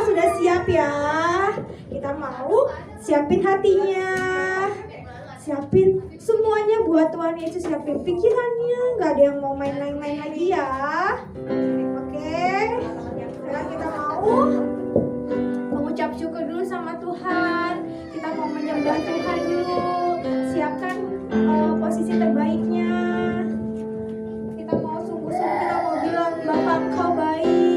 sudah siap ya? Kita mau siapin hatinya, siapin semuanya buat Tuhan Yesus, siapin pikirannya, nggak ada yang mau main-main lagi ya. Oke, sekarang kita mau mengucap syukur dulu sama Tuhan. Kita mau menyembah Tuhan dulu. Siapkan posisi terbaiknya. Kita mau sungguh-sungguh, kita mau bilang Bapa Engkau baik.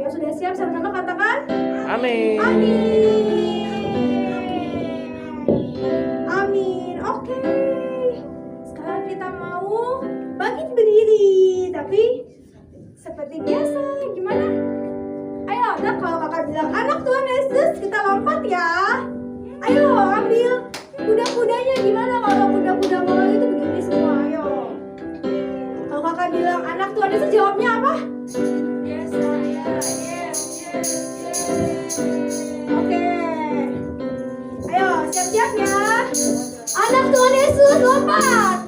Sudah siap, sama-sama katakan amin. Amin. Oke. Sekarang kita mau bangkit berdiri, tapi seperti biasa gimana? Ayo, anak, kalau kakak bilang anak Tuhan Yesus, kita lompat ya. Ayo, ambil kuda-kudanya. Gimana kalau kuda-kuda moral itu begini semua? Ayo. Kalau kakak bilang anak Tuhan Yesus, jawabnya apa? Oke. Ayo, siap-siap ya. Anak Tuhan Yesus, lompat.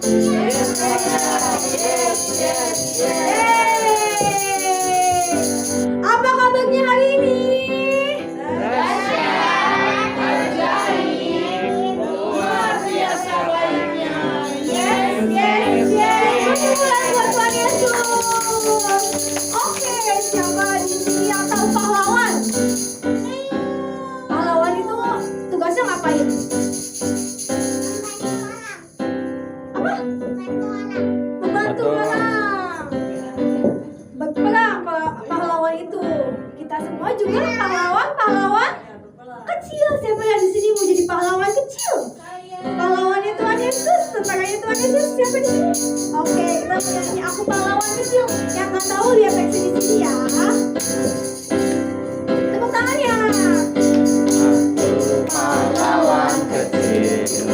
Apa kabar tebaknya hari ini? Dahsyat, ajaib, luar biasa baiknya. Yes. Kemuliaan buat Tuhan Yesus. Oke, siapa di sini yang tahu pahlawan? Pahlawan itu tugasnya ngapain? Apa? Membantu orang. Berperang pahlawan itu. Kita semua juga pahlawan kecil. Siapa yang di sini mau jadi pahlawan kecil? Pahlawannya Tuhan Yesus, tentaranya Tuhan Yesus. Siapa di sini? Oke, kita menyanyi aku pahlawan kecil. Yang nggak tahu lihat teksnya di sini ya. Tepuk tangannya. Pahlawan kecil,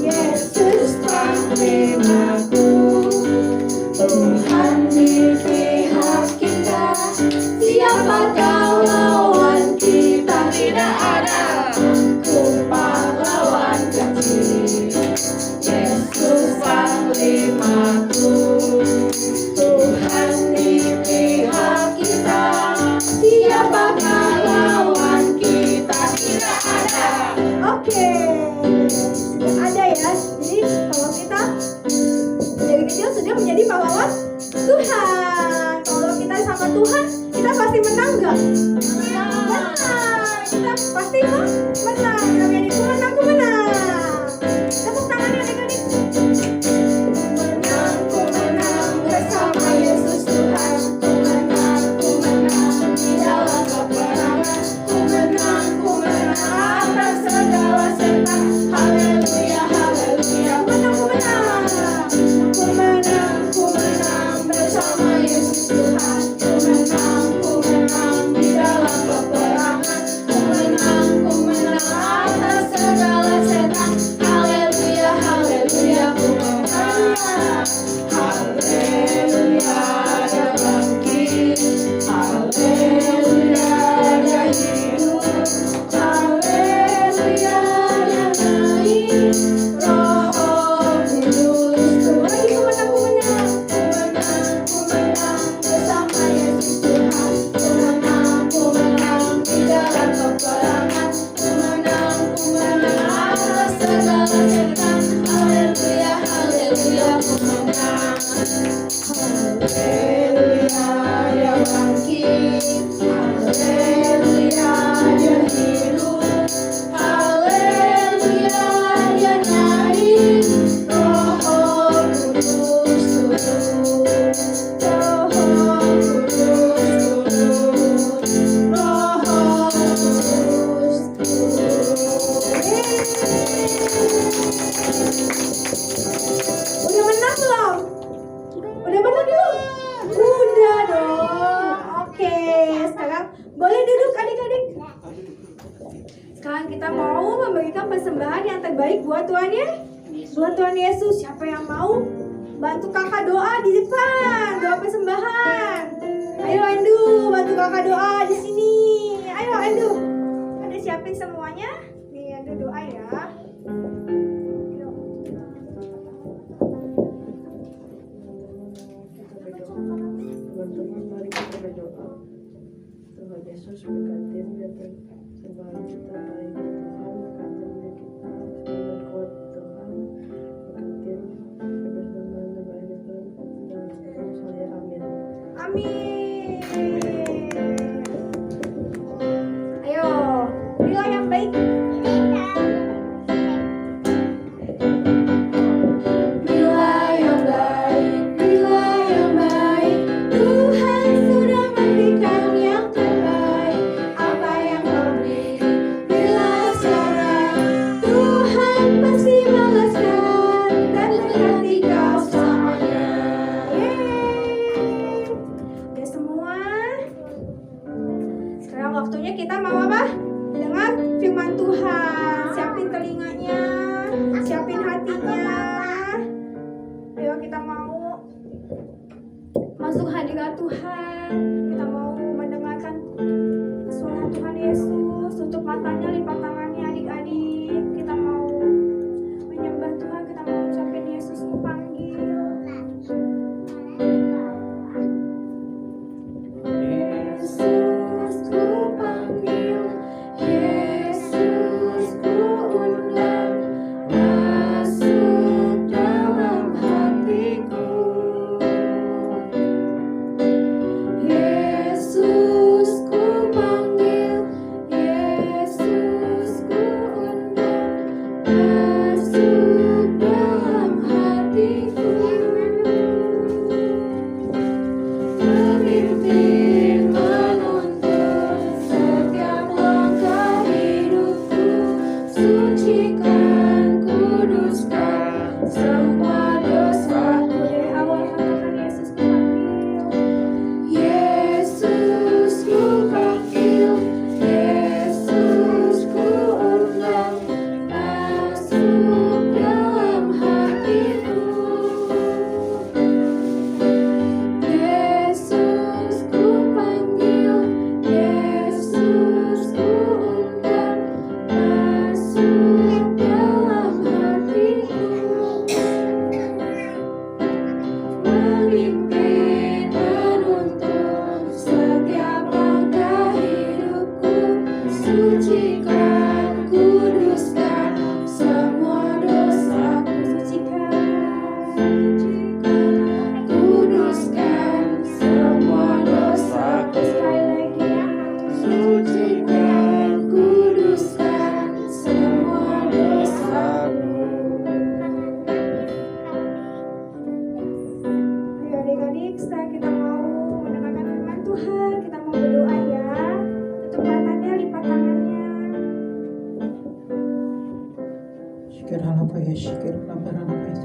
Yesus panglima-Ku, Tuhan di pihak kita. Siapakah lawan kita? Tidak ada. Aku pahlawan kecil, Yesus panglima-Ku, Tuhan di pihak kita. Siapakah lawan kita? Tidak ada. Oke, sudah ada ya. Jadi kalau kita dari kecil sudah menjadi pahlawan Tuhan. Kalau kita sama Tuhan, kita pasti menang nggak? Menang. Kita pasti menang. Kalau jadi Tuhan, aku menang. Tepuk tangannya adik-adik. Ku menang bersama Yesus Tuhan. Ku menang di dalam peperangan. Ku menang atas segala setan. Haleluya, haleluya. Ku menang bersama Yesus Tuhan. Ku menang di dalam peperangan. Ku menang atas segala setan. Haleluya, haleluya. Ku menang. Haleluya, dia bangkit. Haleluya, dia hidup. Haleluya, dia naik. Roh Kudus turun. Ku menang bersama Yesus Tuhan. Ku menang di dalam peperangan. Ku menang atas segala setan. Haleluya, haleluya. Ku menang. Haleluya, dia bangkit. Haleluya, dia hidup. Haleluya, dia naik. Roh Kudus turun. Roh Kudus turun. Roh Kudus Udah menang belum? Udah menang belum? Udah dong. Oke, sekarang boleh duduk adik-adik. Sekarang kita mau memberikan persembahan yang terbaik buat Tuhan ya. Buat Tuhan Yesus. Siapa yang mau bantu kakak doa di depan? Doa persembahan. Ayo Endu, bantu kakak doa di sini. Ayo Endu. Udah siapin semuanya. Nih Endu doa ya. Teman-teman, mari kita berdoa. Tuhan Yesus berkati sembahan kita, mari Tuhan berkati kita, semoga kuat Tuhan berkati bersama Tuhan dan saya amin. Amin. Ayo, pilih yang baik. Bila yang baik, Tuhan sudah memberikan yang terbaik. Apa yang kau beri, bila sekarang, Tuhan pasti balaskan dan berkati kau selamanya. Yeay. Udah semua. Sekarang waktunya kita mau apa? Dengar firman Tuhan. Siapin telinganya, siapin hatinya. Ayo kita mau masuk hadirat Tuhan. Kita mau mendengarkan suara Tuhan Yesus. Tutup matanya, lipat tangannya adik-adik. Kita mau menyembah Tuhan. Kita mau ucapin Yesus panggil. Yesus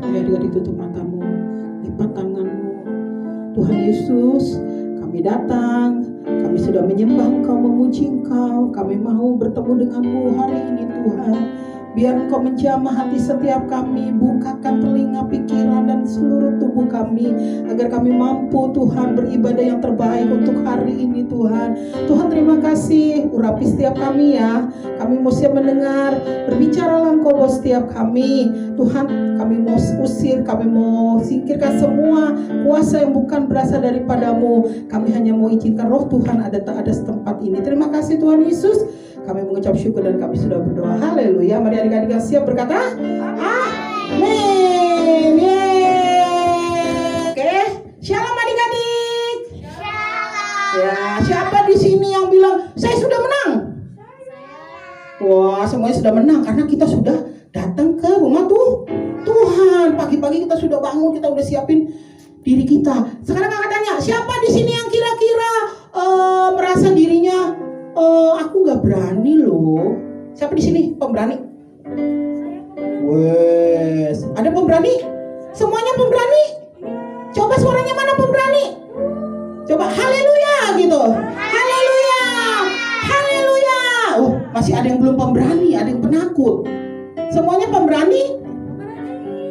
Adik-adik tutup matamu, lipat tanganmu. Tuhan Yesus, kami datang, kami sudah menyembah Engkau, memuji Engkau. Kami mau bertemu denganmu hari ini Tuhan. Biar Engkau menjamah hati setiap kami, bukakan telinga, pikiran, dan seluruh tubuh kami, agar kami mampu Tuhan beribadah yang terbaik untuk hari ini Tuhan. Tuhan terima kasih, urapi setiap kami ya. Kami mau siap mendengar, berbicaralah Engkau buat setiap kami. Tuhan, kami mau usir, kami mau singkirkan semua kuasa yang bukan berasal daripadamu. Kami hanya mau izinkan roh Tuhan ada setempat ini. Terima kasih Tuhan Yesus. Kami mengucap syukur dan kami sudah berdoa. Haleluya. Mari adik-adik siap berkata amin. Oke, shalom adik-adik. Ya, siapa di sini yang bilang saya sudah menang? Wah, semuanya sudah menang karena kita sudah datang ke rumah Tuhan. Pagi-pagi kita sudah bangun, kita udah siapin diri kita. Sekarang kakak tanya, siapa di sini yang kira-kira merasa dirinya aku nggak berani loh? Siapa di sini pemberani? Wes, ada pemberani? Semuanya pemberani? Coba suaranya mana pemberani? Coba haleluya gitu. Haleluya. Haleluya. Oh, masih ada yang belum pemberani, ada yang penakut. Semuanya pemberani?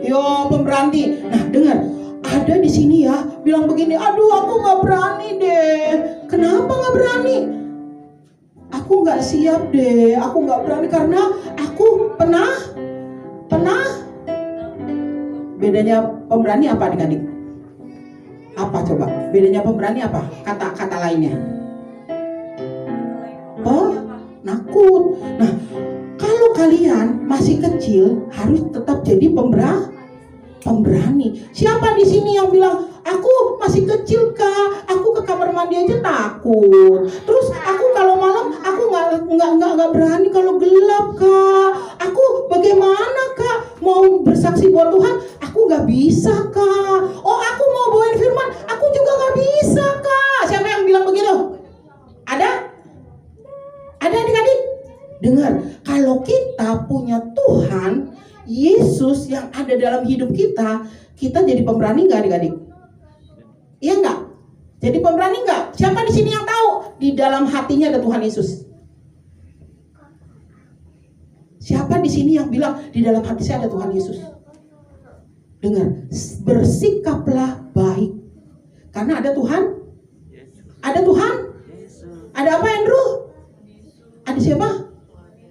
Yo, pemberani. Nah, dengar, ada di sini ya bilang begini, aduh aku nggak berani deh. Kenapa nggak berani? Aku nggak siap deh, aku nggak berani karena aku pernah. Bedanya pemberani apa adik-adik? Apa coba? Bedanya pemberani apa? Kata-kata lainnya? Oh, nakut. Nah, kalau kalian masih kecil harus tetap jadi pemberani. Siapa di sini yang bilang aku masih kecil kak, aku ke kamar mandi aja takut. Terus aku kalau malam aku nggak berani kalau gelap kak. Aku bagaimana kak mau bersaksi buat Tuhan? Aku nggak bisa kak. Oh aku mau bawain firman, aku juga nggak bisa kak. Siapa yang bilang begitu? Ada? Ada adik-adik? Dengar, kalau kita punya Tuhan Yesus yang ada dalam hidup kita, kita jadi pemberani nggak adik-adik? Iya nggak? Jadi pemberani nggak? Siapa di sini yang tahu di dalam hatinya ada Tuhan Yesus? Siapa di sini yang bilang di dalam hati saya ada Tuhan Yesus? Dengar, bersikaplah baik karena ada Tuhan. Ada Tuhan? Ada apa Andrew? Ada siapa?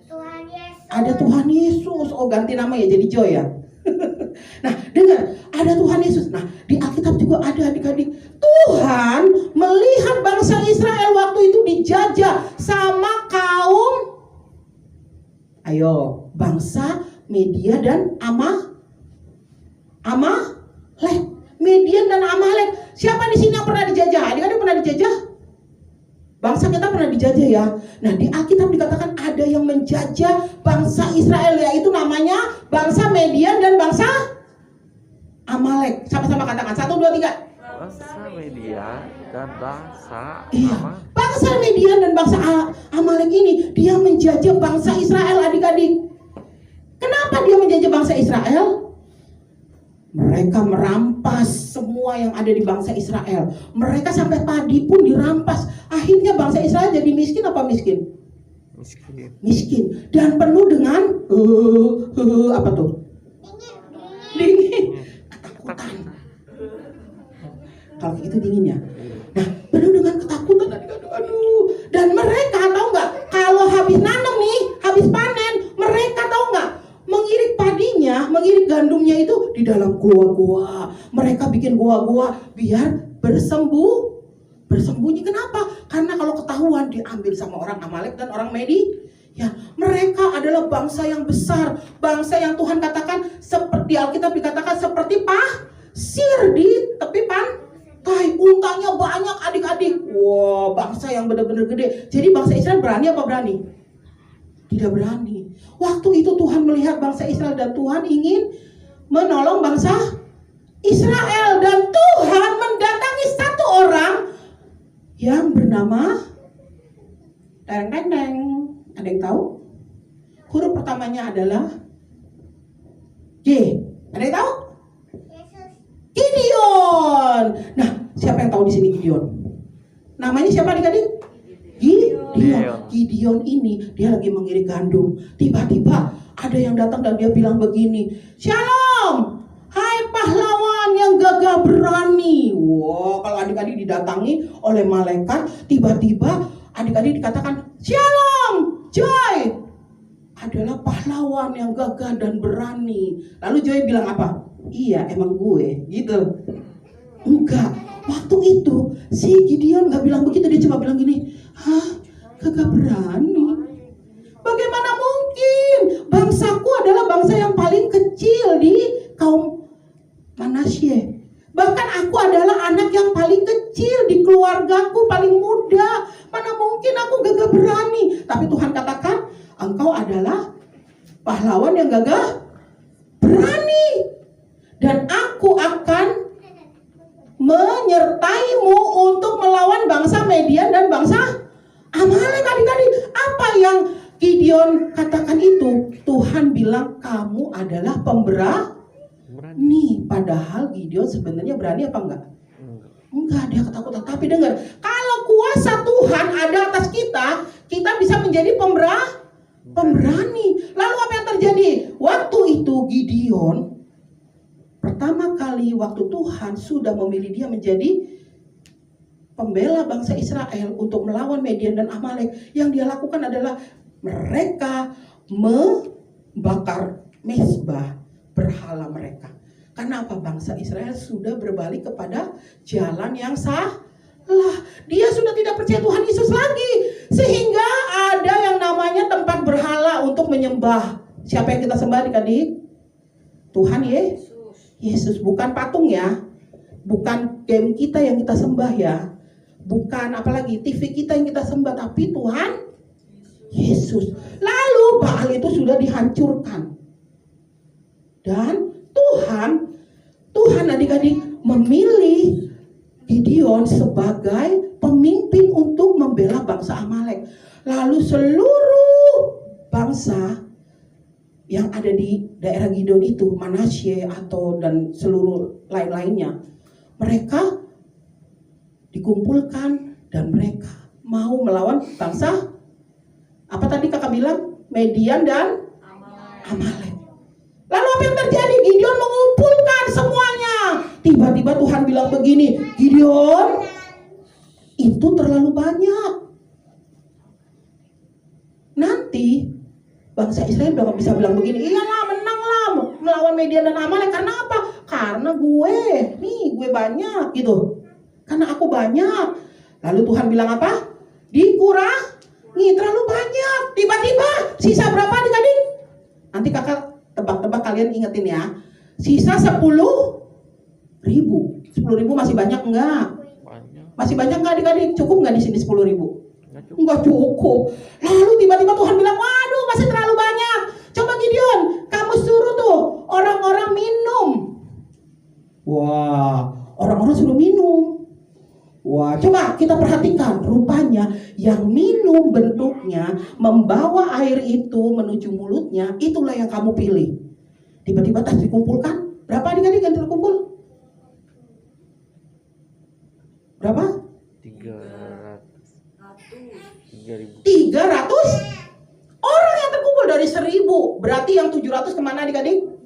Tuhan Yesus. Ada Tuhan Yesus. Oh ganti nama ya jadi Joy ya. Nah dengar, ada Tuhan Yesus. Nah di Alkitab juga ada adik-adik. Tuhan melihat bangsa Israel waktu itu dijajah sama kaum, ayo, bangsa Media dan Amalek. Median dan Amalek. Siapa di sini yang pernah dijajah? Adik-adik pernah dijajah? Bangsa kita pernah dijajah ya. Nah di Alkitab dikatakan ada yang menjajah bangsa Israel, yaitu namanya bangsa Median dan bangsa Amalek. Sama-sama katakan 1, 2, 3. Bangsa Median dan bangsa Iya, bangsa Median dan bangsa Amalek ini dia menjajah bangsa Israel adik-adik. Kenapa dia menjajah bangsa Israel? Mereka merampas semua yang ada di bangsa Israel. Mereka sampai padi pun dirampas. Akhirnya bangsa Israel jadi miskin apa miskin? Miskin. Dan penuh dengan apa tuh? Dingin. Ketakutan. Kalau gitu dingin ya. Nah, penuh dengan ketakutan. Aduh. Dan mereka tahu nggak? Kalau habis nanam nih, habis panen, mereka tahu nggak? Mengirik padinya, mengirik gandumnya itu di dalam gua-gua. Mereka bikin gua-gua biar bersembunyi. Kenapa? Karena kalau ketahuan diambil sama orang Amalek dan orang Medi. Ya, mereka adalah bangsa yang besar, bangsa yang Tuhan katakan seperti Alkitab dikatakan seperti pasir di tepi pantai. Untangnya banyak adik-adik. Wow, bangsa yang benar-benar gede. Jadi bangsa Israel berani apa berani? Tidak berani. Waktu itu Tuhan melihat bangsa Israel dan Tuhan ingin menolong bangsa Israel, dan Tuhan mendatangi satu orang yang bernama Ada yang tahu? Huruf pertamanya adalah tahu di sini Gideon? Namanya siapa adik-adik? Gideon ini dia lagi mengirim gandum. Tiba-tiba ada yang datang dan dia bilang begini, "Shalom, hai pahlawan yang gagah berani." Wow, kalau adik-adik didatangi oleh malaikat, tiba-tiba adik-adik dikatakan, "Shalom, Joy adalah pahlawan yang gagah dan berani." Lalu Joy bilang apa? "Iya, emang gue," gitu. Enggak, waktu itu si Gideon gak bilang begitu, dia cuma bilang gini, "Hah, gagah berani? Bagaimana mungkin? Bangsaku adalah bangsa yang paling kecil di kaum Manasye. Bahkan aku adalah anak yang paling kecil di keluargaku, paling muda. Mana mungkin aku gagah berani?" Tapi Tuhan katakan, "Engkau adalah pahlawan yang gagah berani. Dan aku akan menyertaimu untuk melawan bangsa Median dan bangsa Amalek." Adik-adik, apa yang Gideon katakan itu? Tuhan bilang kamu adalah pemberani. Padahal Gideon sebenarnya berani apa enggak? Enggak, dia ketakutan. Tapi dengar, kalau kuasa Tuhan ada atas kita, kita bisa menjadi pemberani. Lalu apa yang terjadi? Waktu itu Gideon pertama kali waktu Tuhan sudah memilih dia menjadi pembela bangsa Israel untuk melawan Median dan Amalek, yang dia lakukan adalah mereka membakar mezbah berhala mereka. Karena apa? Bangsa Israel sudah berbalik kepada jalan yang salah. Dia sudah tidak percaya Tuhan Yesus lagi, sehingga ada yang namanya tempat berhala untuk menyembah. Siapa yang kita sembah adik-adik? Tuhan Yesus, bukan patung ya, bukan game kita yang kita sembah ya, bukan apalagi TV kita yang kita sembah, tapi Tuhan Yesus. Lalu Baal itu sudah dihancurkan, dan Tuhan adik-adik memilih Gideon sebagai pemimpin untuk membela bangsa Amalek. Lalu seluruh bangsa yang ada di daerah Gideon itu, Manasye dan seluruh lain-lainnya, mereka dikumpulkan dan mereka mau melawan bangsa apa tadi kakak bilang? Median dan Amalek. Lalu apa yang terjadi? Gideon mengumpulkan semuanya. Tiba-tiba Tuhan bilang begini, "Gideon, itu terlalu banyak. Nanti bangsa Israel udah gak bisa bilang begini, iyalah menanglah melawan Median dan Amalek. Karena apa? Karena gue banyak gitu. Karena aku banyak." Lalu Tuhan bilang apa? Dikurangi, terlalu banyak. Tiba-tiba sisa berapa adik-adik? Nanti kakak tebak-tebak, kalian ingetin ya. Sisa 10.000. 10.000 masih banyak enggak? Masih banyak enggak adik-adik? Cukup enggak di sini 10.000? Enggak cukup. Lalu tiba-tiba Tuhan bilang, "Waduh, masih terlalu banyak. Coba Gideon, kamu suruh tuh orang-orang minum." Wah, orang-orang suruh minum. Wah, coba kita perhatikan. Rupanya yang minum bentuknya membawa air itu menuju mulutnya, itulah yang kamu pilih. Tiba-tiba tas dikumpulkan. Berapa adik-adik yang terkumpul? Berapa? 300 orang yang terkumpul dari 1.000. Berarti yang 700 kemana adik-adik?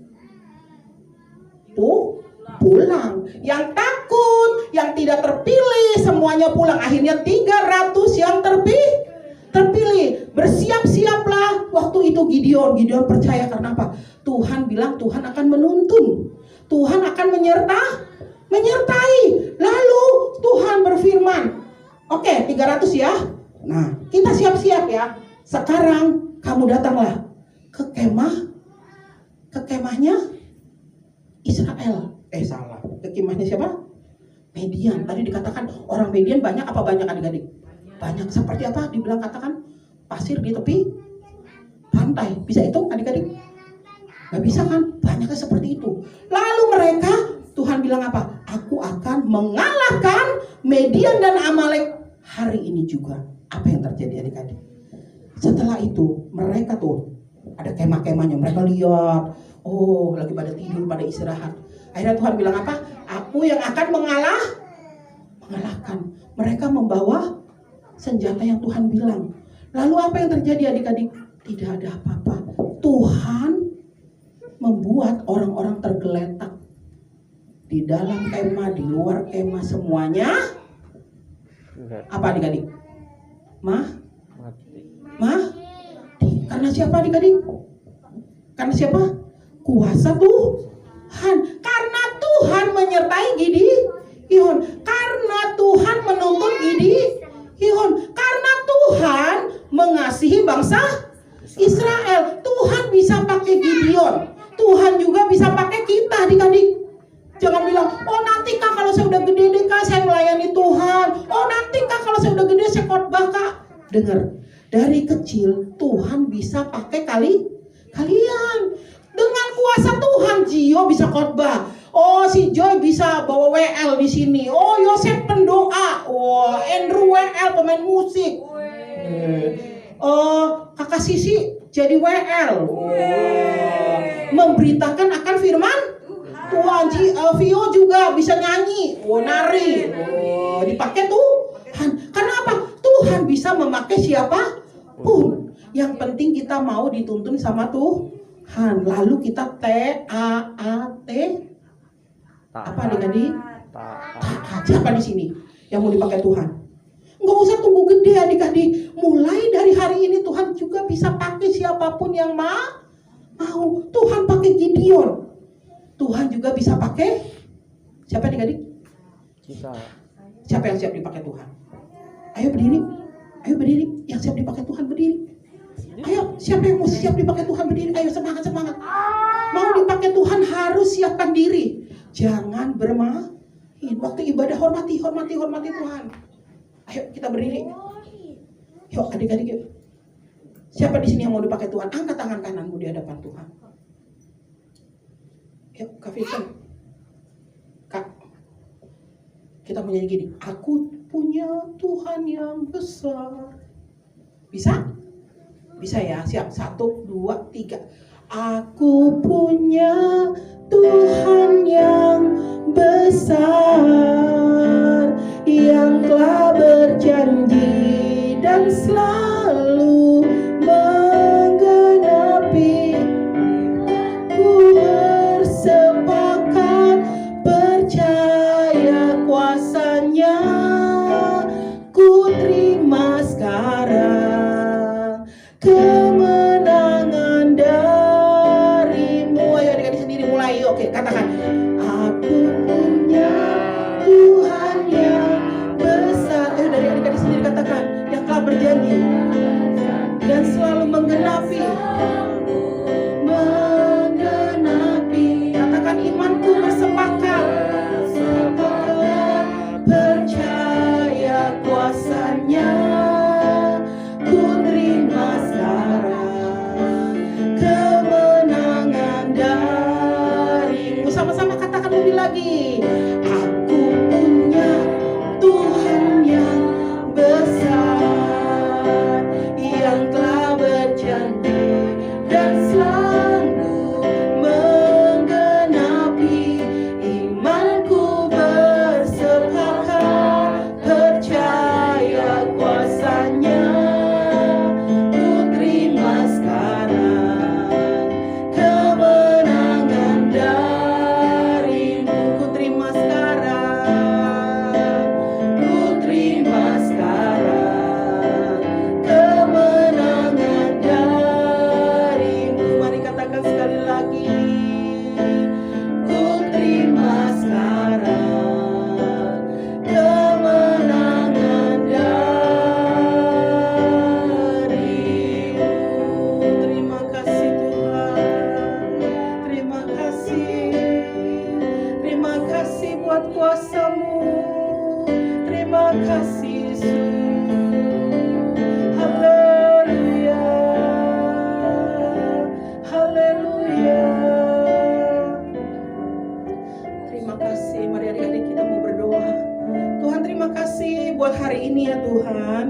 Pulang. Yang takut, yang tidak terpilih, semuanya pulang. Akhirnya 300 yang terpilih. Bersiap-siaplah waktu itu Gideon percaya. Karena apa? Tuhan bilang Tuhan akan menuntun, Tuhan akan menyertai. Lalu Tuhan berfirman, "Oke, 300 ya. Nah, kita siap-siap ya. Sekarang kamu datanglah ke kemahnya Israel." Salah. Ke kemahnya siapa? Median. Tadi dikatakan orang Median banyak apa banyak adik-adik? Banyak. Seperti apa? Dibilang katakan pasir di tepi pantai. Bisa hitung adik-adik? Gak bisa kan? Banyaknya seperti itu. Lalu mereka, Tuhan bilang apa? "Aku akan mengalahkan Median dan Amalek hari ini juga." Apa yang terjadi adik-adik? Setelah itu mereka tuh ada kemah-kemahnya. Mereka lihat, oh lagi pada tidur, pada istirahat. Akhirnya Tuhan bilang apa? "Aku yang akan mengalahkan mengalahkan. Mereka membawa senjata yang Tuhan bilang. Lalu apa yang terjadi adik-adik? Tidak ada apa-apa. Tuhan membuat orang-orang tergeletak. Di dalam kemah, di luar kemah, semuanya. Apa adik-adik? Mati. Karena siapa adik-adik? Karena siapa? Kuasa Tuhan. Karena Tuhan menyertai Gideon. Karena Tuhan menuntun Gideon. Karena Tuhan mengasihi bangsa Israel. Tuhan bisa pakai Gideon. Tuhan juga bisa pakai kita adik-adik. Jangan bilang, oh nanti kak kalau saya udah gede deh kak saya melayani Tuhan. Oh nanti kak kalau saya udah gede saya khotbah kak. Dengar, dari kecil Tuhan bisa pakai kalian. Dengan kuasa Tuhan, Gio bisa khotbah. Oh si Joy bisa bawa WL di sini. Oh Yosef pendoa. Oh Andrew WL pemain musik. Kakak Sisi jadi WL. Memberitakan akan firman Tuhan. Vio juga bisa nyanyi. Nari. Dipakai Tuhan. Karena apa? Tuhan bisa memakai siapa pun. Yang penting kita mau dituntun sama Tuhan. Lalu kita T-A-A-T. Apa adik-adik? Taat. Siapa di sini yang mau dipakai Tuhan? Nggak usah tunggu gede adik-adik. Mulai dari hari ini Tuhan juga bisa pakai siapapun yang mau. Tuhan pakai Gideon. Tuhan juga bisa pakai siapa adik-adik? Kita. Siapa yang siap dipakai Tuhan? Ayo berdiri. Yang siap dipakai Tuhan berdiri. Ayo, siapa yang mau siap dipakai Tuhan berdiri? Ayo semangat. Mau dipakai Tuhan harus siapkan diri. Jangan bermain. Waktu ibadah hormati Tuhan. Ayo kita berdiri. Yuk adik-adik yuk. Siapa di sini yang mau dipakai Tuhan? Angkat tangan kananmu di hadapan Tuhan. Yuk Kak Vincent. Kak. Kita mau nyanyi gini. Aku punya Tuhan yang besar. Bisa? Bisa ya. Siap. 1, 2, 3. Aku punya Tuhan yang besar, yang telah berjanji dan selalu menggenapi. Ku bersepakat percaya kuasanya. Ku terima sekarang kemenangan darimu. Ayo adik-adik sendiri mulai. Oke, katakan. Aku punya Tuhan yang besar. Ayo dari adik-adik sendiri katakan. Yang telah berjanji dan selalu menggenapi. Katakan imanku bersepakat percaya kuasanya. Ku terima sekarang kemenangan darimu. Sama-sama katakan lebih lagi. Aku punya Tuhan yang besar, yang telah berjanji dan selalu menggenapi. Imanku bersepakat percaya kuasanya. Ku terima sekarang kemenangan darimu. Ku terima sekarang. Ku terima sekarang kemenangan darimu. Mari katakan sekali lagi. Ku terima sekarang kemenangan darimu. Terima kasih Tuhan. Terima kasih. Terima kasih buat kuasa-Mu. Terima kasih Yesus. Haleluya. Haleluya. Terima kasih. Mari adik-adik kita mau berdoa. Tuhan terima kasih buat hari ini ya Tuhan.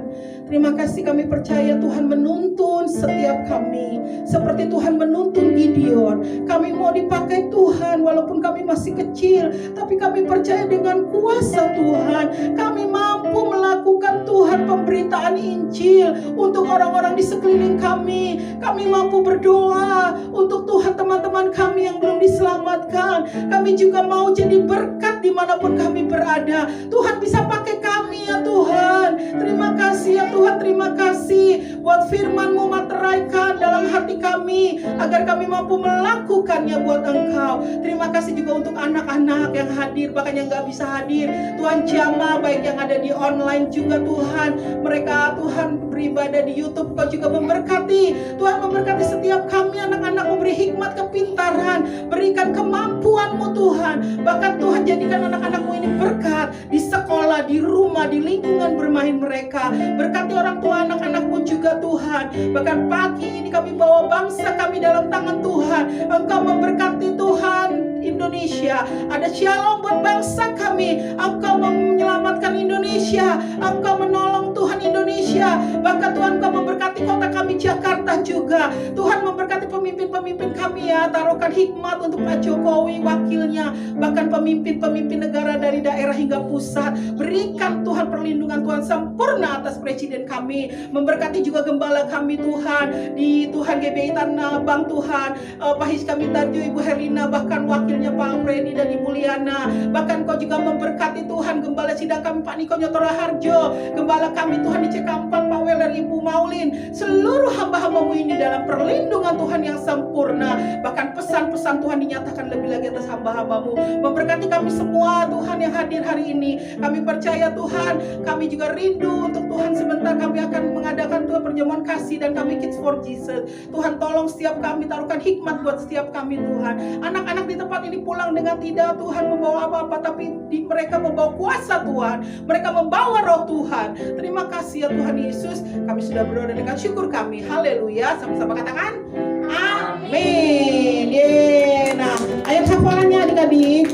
Terima kasih kami percaya Tuhan menuntun setiap kami. Seperti Tuhan menuntun Gideon. Gideon. Kami mau dipakai Tuhan walaupun kami masih kecil, tapi kami percaya dengan kuasa Tuhan kami mampu melakukan Tuhan pemberitaan Injil untuk orang-orang di sekeliling kami. Kami mampu berdoa untuk Tuhan teman-teman kami yang belum diselamatkan. Kami juga mau jadi berkat dimanapun kami berada. Tuhan bisa pakai kami ya Tuhan. Terima kasih ya Tuhan, terima kasih buat firman-Mu materaikan dalam hati kami agar kami mampu melakukannya buat Engkau. Terima kasih juga untuk anak-anak yang hadir, bahkan yang gak bisa hadir. Tuhan jamaah baik yang ada di online juga Tuhan. Mereka Tuhan beribadah di YouTube, Kau juga memberkati. Tuhan memberkati setiap kami anak-anak, memberi hikmat kepintaran, berikan kemampuan-Mu Tuhan. Bahkan Tuhan jadikan anak-anak-Mu ini berkat di sekolah, di rumah, di lingkungan bermain mereka. Berkati orang tua anak-anak-Mu juga Tuhan. Bahkan pagi ini kami bawa bangsa kami dalam tangan Tuhan. Engkau memberkati Tuhan Indonesia. Ada shalom buat bangsa kami. Engkau menyelamatkan Indonesia. Engkau menolong Tuhan Indonesia. Bahkan Tuhan Engkau memberkati kota kami Jakarta juga. Tuhan memberkati pemimpin-pemimpin kami ya. Taruhkan hikmat untuk Pak Jokowi, wakilnya. Bahkan pemimpin-pemimpin negara dari daerah hingga pusat. Berikan Tuhan perlindungan Tuhan sempurna atas presiden kami. Memberkati juga gembala kami Tuhan. Di Tuhan GBI Tanah Abang Tuhan. Pak Hiskami Tarjo, Ibu Herlina, bahkan wakilnya Pak Freddy dan Ibu Liana. Bahkan Kau juga memberkati Tuhan gembala sidang kami Pak Niko Nyotora Harjo. Gembala kami Tuhan di CK4 Pak Weler, Ibu Maulin. Seluruh hamba-hamba-Mu ini dalam perlindungan Tuhan yang sempurna. Bahkan pesan-pesan Tuhan dinyatakan lebih lagi atas hamba-hamba-Mu. Memberkati kami semua Tuhan yang hadir hari ini. Kami percaya Tuhan, kami juga rindu untuk Tuhan. Sebentar kami akan mengadakan Tuhan perjamuan kasih dan kami Kids for Jesus. Tuhan tolong setiap kami, taruhkan hikmat buat setiap kami Tuhan. Anak-anak di tempat ini pulang dengan tidak Tuhan membawa apa-apa, tapi mereka membawa kuasa Tuhan. Mereka membawa roh Tuhan. Terima kasih ya Tuhan Yesus. Kami sudah berdoa dengan syukur kami. Haleluya. Sama-sama katakan amin. Yeay. Nah, ayat hafalannya adik-adik.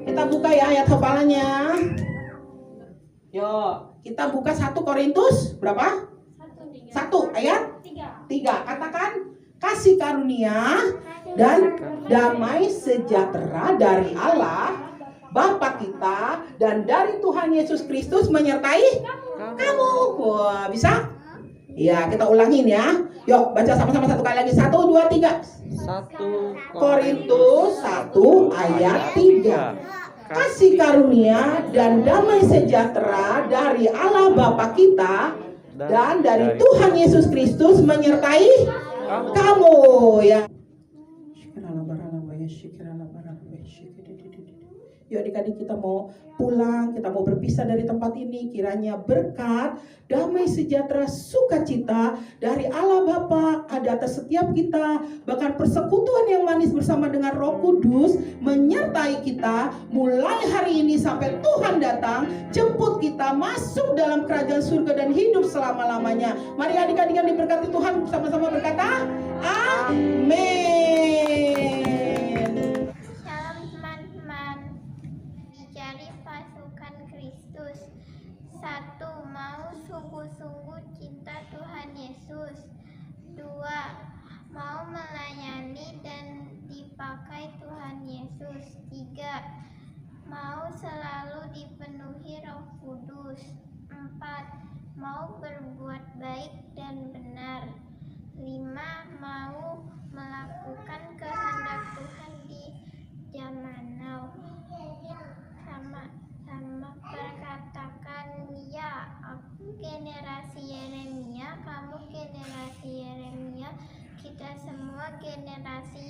Kita buka ya ayat hafalannya. Yuk, kita buka 1 Korintus berapa? 1 ayat 3. Katakan, kasih karunia dan damai sejahtera dari Allah Bapa kita dan dari Tuhan Yesus Kristus menyertai kamu. Wah, bisa? Ya, kita ulangin ya. Yuk, baca sama-sama 1 kali lagi. 1, 2, 3. 1 Korintus 1 ayat 3. Kasih karunia dan damai sejahtera dari Allah Bapa kita dan dari Tuhan Yesus Kristus menyertai kamu ya. Yuk adik-adik, kita mau pulang, kita mau berpisah dari tempat ini. Kiranya berkat, damai sejahtera, sukacita dari Allah Bapa ada atas setiap kita. Bahkan persekutuan yang manis bersama dengan Roh Kudus menyertai kita mulai hari ini sampai Tuhan datang jemput kita masuk dalam kerajaan surga dan hidup selama-lamanya. Mari adik-adik yang diberkati Tuhan sama-sama berkata amin. Shalom teman-teman. Mencari pasukan Kristus. 1. Mau sungguh-sungguh cinta Tuhan Yesus. 2. Mau melayani dan dipakai Tuhan Yesus. 3. Mau selalu dipenuhi Roh Kudus. 4. Mau berbuat baik dan benar. 5. Mau melakukan kehendak Tuhan di zaman now. Sama perkatakan, ya, aku generasi Yeremia, kamu generasi Yeremia, kita semua generasi